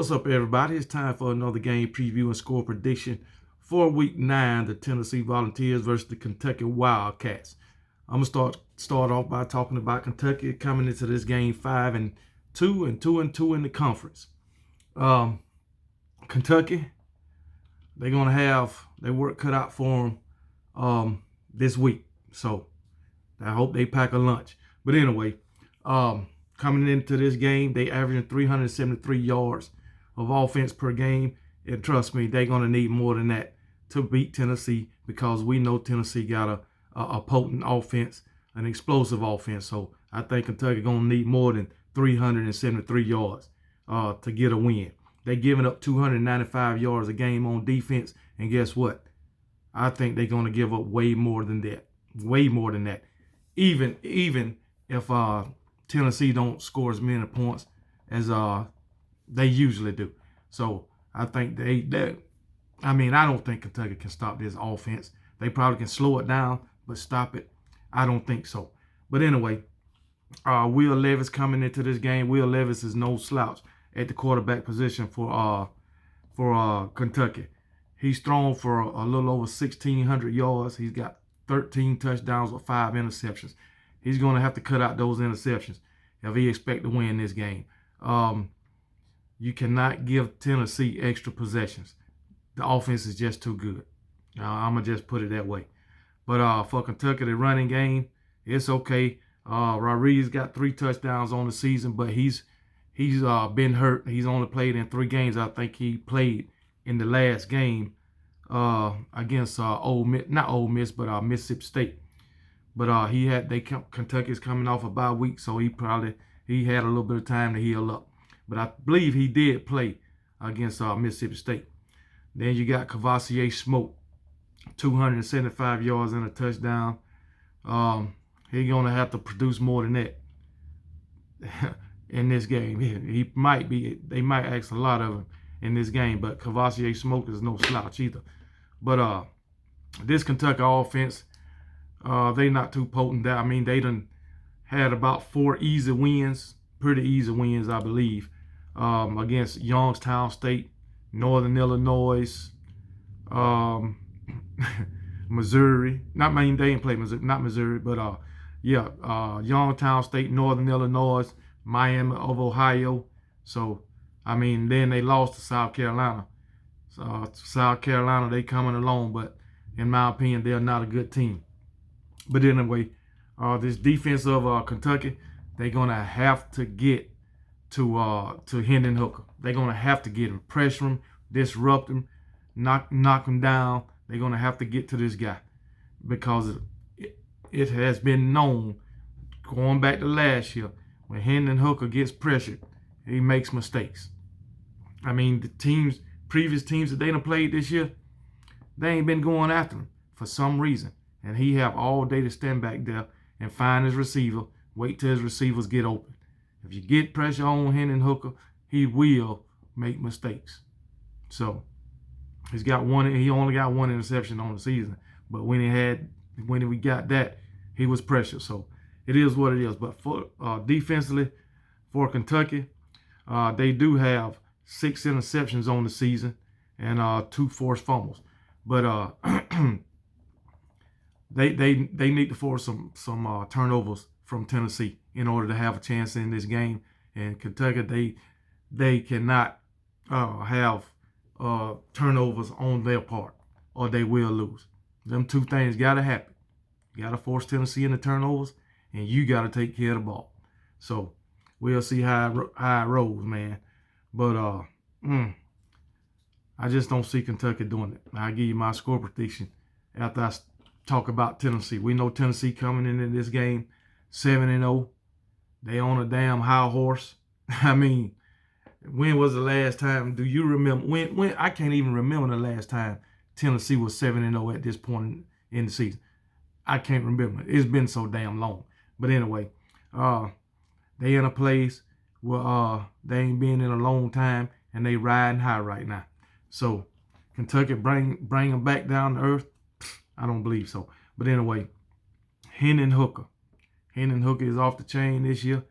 What's up, everybody? It's time for another game preview and score prediction for Week 9, the Tennessee Volunteers versus the Kentucky Wildcats. I'm gonna start off by talking about Kentucky coming into this game 5-2 and 2-2 in the conference. Kentucky, they're gonna have their work cut out for them this week, so I hope they pack a lunch. But anyway, coming into this game, they averaging 373 yards of offense per game. And trust me, they're going to need more than that to beat Tennessee, because we know Tennessee got a potent offense, an explosive offense. So I think Kentucky going to need more than 373 yards to get a win. They're giving up 295 yards a game on defense. And guess what? I think they're going to give up way more than that. Way more than that. Even if Tennessee don't score as many points as they usually do. So I think I don't think Kentucky can stop this offense. They probably can slow it down, but stop it, I don't think so. But anyway, Will Levis coming into this game. Will Levis is no slouch at the quarterback position for Kentucky. He's thrown for a little over 1,600 yards. He's got 13 touchdowns with 5 interceptions. He's going to have to cut out those interceptions if he expects to win this game. You cannot give Tennessee extra possessions. The offense is just too good. I'm going to just put it that way. But for Kentucky, the running game, it's okay. Rodriguez got 3 touchdowns on the season, but he's been hurt. He's only played in 3 games. I think he played in the last game against Mississippi State. But Kentucky's coming off a bye week, so he had a little bit of time to heal up. But I believe he did play against Mississippi State. Then you got Cavassier Smoke, 275 yards and a touchdown. He's gonna have to produce more than that in this game. They might ask a lot of him in this game, but Cavassier Smoke is no slouch either. But this Kentucky offense, they not too potent. They done had about 4 easy wins, pretty easy wins, I believe, against Youngstown State, Northern Illinois, Missouri. They didn't play Missouri, not Missouri, but Youngstown State, Northern Illinois, Miami of Ohio. So, then they lost to South Carolina. So, South Carolina, they coming along, but in my opinion, they're not a good team. But anyway, this defense of Kentucky, they're going to have to get to Hendon Hooker. They're going to have to get him, pressure him, disrupt him, knock him down. They're going to have to get to this guy, because it has been known, going back to last year, when Hendon Hooker gets pressured, he makes mistakes. The previous teams that they done played this year, they ain't been going after him for some reason. And he have all day to stand back there and find his receiver, wait till his receivers get open. If you get pressure on Hendon Hooker, he will make mistakes. So he only got 1 interception on the season. But when we got that, he was pressured. So it is what it is. But for defensively, for Kentucky, they do have 6 interceptions on the season and 2 forced fumbles. But they need to force some turnovers from Tennessee in order to have a chance in this game. And Kentucky, they cannot have turnovers on their part, or they will lose. Them 2 things got to happen. You got to force Tennessee into turnovers, and you got to take care of the ball. So we'll see how it rolls, man. But I just don't see Kentucky doing it. I'll give you my score prediction after I talk about Tennessee. We know Tennessee coming into this game 7-0. They on a damn high horse. When was the last time? Do you remember? When I can't even remember the last time Tennessee was 7-0 at this point in the season. I can't remember. It's been so damn long. But anyway, they in a place where they ain't been in a long time, and they riding high right now. So Kentucky bring them back down to earth? I don't believe so. But anyway, Hendon Hooker is off the chain this year,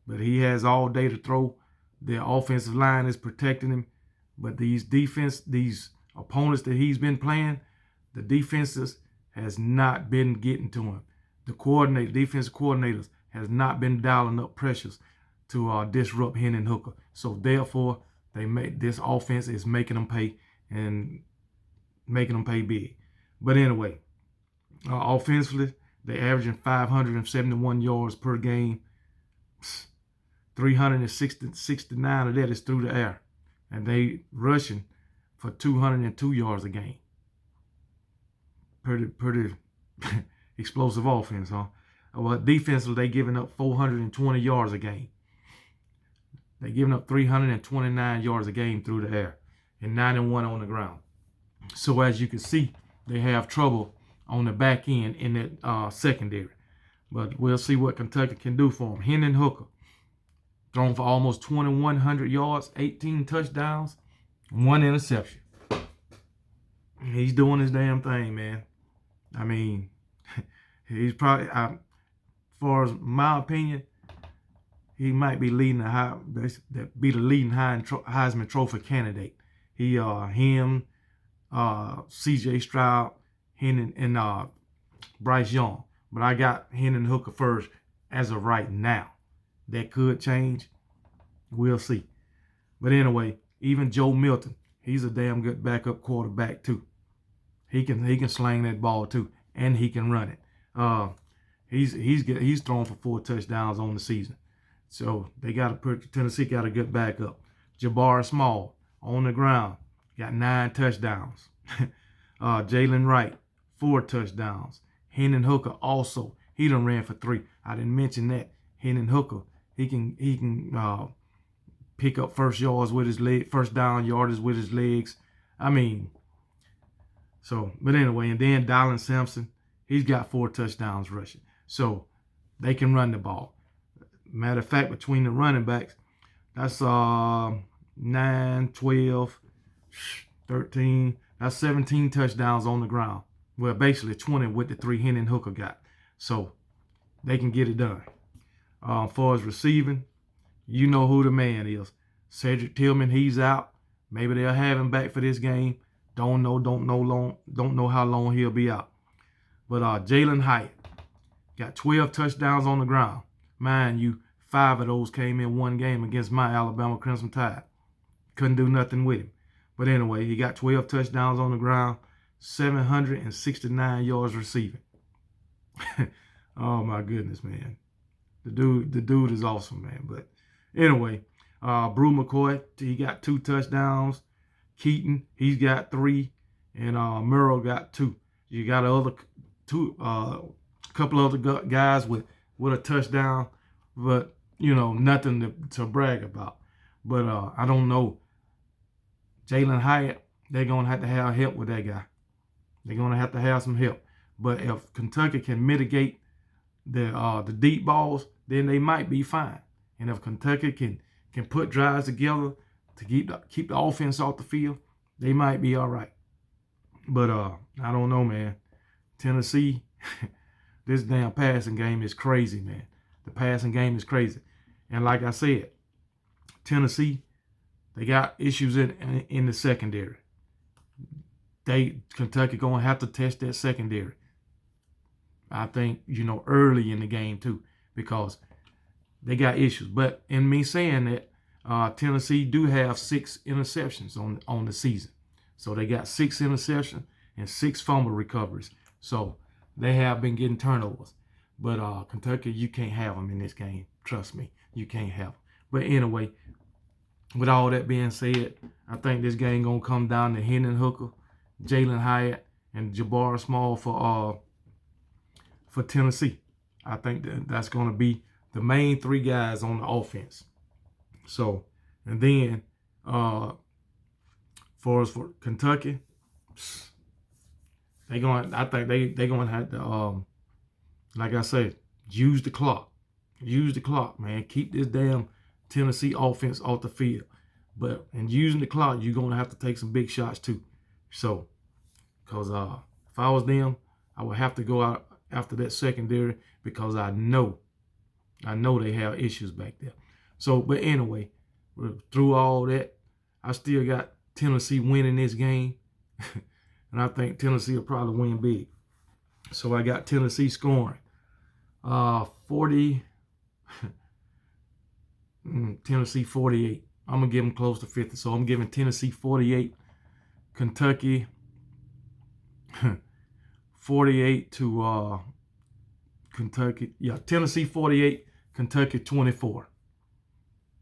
but he has all day to throw Their offensive line is protecting him, but these opponents that he's been playing, the defenses has not been getting to him. The defensive coordinators has not been dialing up pressures to disrupt Hendon Hooker. So therefore, this offense is making them pay and making them pay big. But anyway, offensively, they're averaging 571 yards per game. 369 of that is through the air. And they rushing for 202 yards a game. Pretty explosive offense, huh? Well, defensively, they giving up 420 yards a game. They're giving up 329 yards a game through the air and 91 on the ground. So as you can see, they have trouble on the back end in that secondary. But we'll see what Kentucky can do for them. Hendon Hooker, thrown for almost 2,100 yards, 18 touchdowns, 1 interception. He's doing his damn thing, man. I mean, he's probably, as far as my opinion, he might be leading the leading Heisman Trophy candidate. Him, C.J. Stroud, Hendon, and Bryce Young. But I got Hendon Hooker first as of right now. That could change. We'll see. But anyway, even Joe Milton, he's a damn good backup quarterback too. He can sling that ball too, and he can run it. He's thrown for 4 touchdowns on the season. So Tennessee got a good backup. Jabbar Small on the ground got 9 touchdowns. Jalen Wright 4 touchdowns. Hendon Hooker also, he done ran for 3. I didn't mention that. Hendon Hooker, he can pick up first down yardage with his legs. I mean, but anyway, and then Dylan Sampson, he's got 4 touchdowns rushing. So they can run the ball. Matter of fact, between the running backs, that's 9, 12, 13, that's 17 touchdowns on the ground. Well, basically 20 with the 3 Hendon Hooker got. So they can get it done. As far as receiving, you know who the man is. Cedric Tillman, he's out. Maybe they'll have him back for this game. Don't know how long he'll be out. But Jalen Hyatt got 12 touchdowns on the ground. Mind you, 5 of those came in one game against my Alabama Crimson Tide. Couldn't do nothing with him. But anyway, he got 12 touchdowns on the ground, 769 yards receiving. Oh my goodness, man. The dude is awesome, man. But anyway, Brew McCoy, he got 2 touchdowns. Keaton, he's got 3, and Murrow got 2. You got couple other guys with a touchdown, but nothing to brag about. But I don't know. Jalen Hyatt, they're gonna have to have help with that guy. They're gonna have to have some help. But if Kentucky can mitigate the deep balls, then they might be fine. And if Kentucky can put drives together to keep the offense off the field, they might be all right. But I don't know, man. Tennessee, this damn passing game is crazy, man. The passing game is crazy. And like I said, Tennessee, they got issues in the secondary. Kentucky gonna have to test that secondary. I think, early in the game too, because they got issues. But in me saying that, Tennessee do have 6 interceptions on the season. So they got 6 interceptions and 6 fumble recoveries. So they have been getting turnovers. But Kentucky, you can't have them in this game. Trust me, you can't have them. But anyway, with all that being said, I think this game gonna come down to Hendon Hooker, Jalen Hyatt, and Jabbar Small for Tennessee. I think that's gonna be the main 3 guys on the offense. So, and then for Kentucky, I think they're gonna have to like I said, use the clock. Use the clock, man. Keep this damn Tennessee offense off the field. But in using the clock, you're gonna have to take some big shots too. So, because if I was them, I would have to go out after that secondary, because I know they have issues back there. So, but anyway, through all that, I still got Tennessee winning this game. And I think Tennessee will probably win big. So I got Tennessee scoring 40, Tennessee 48. I'm going to give them close to 50. So I'm giving Tennessee 48, Kentucky 48 to Kentucky. Yeah, Tennessee 48, Kentucky 24.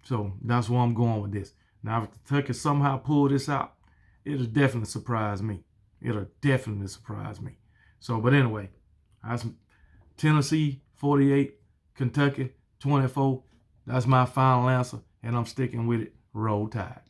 So that's where I'm going with this. Now, if Kentucky somehow pull this out, it'll definitely surprise me. It'll definitely surprise me. So, but anyway, that's Tennessee 48, Kentucky 24. That's my final answer, and I'm sticking with it. Roll Tide.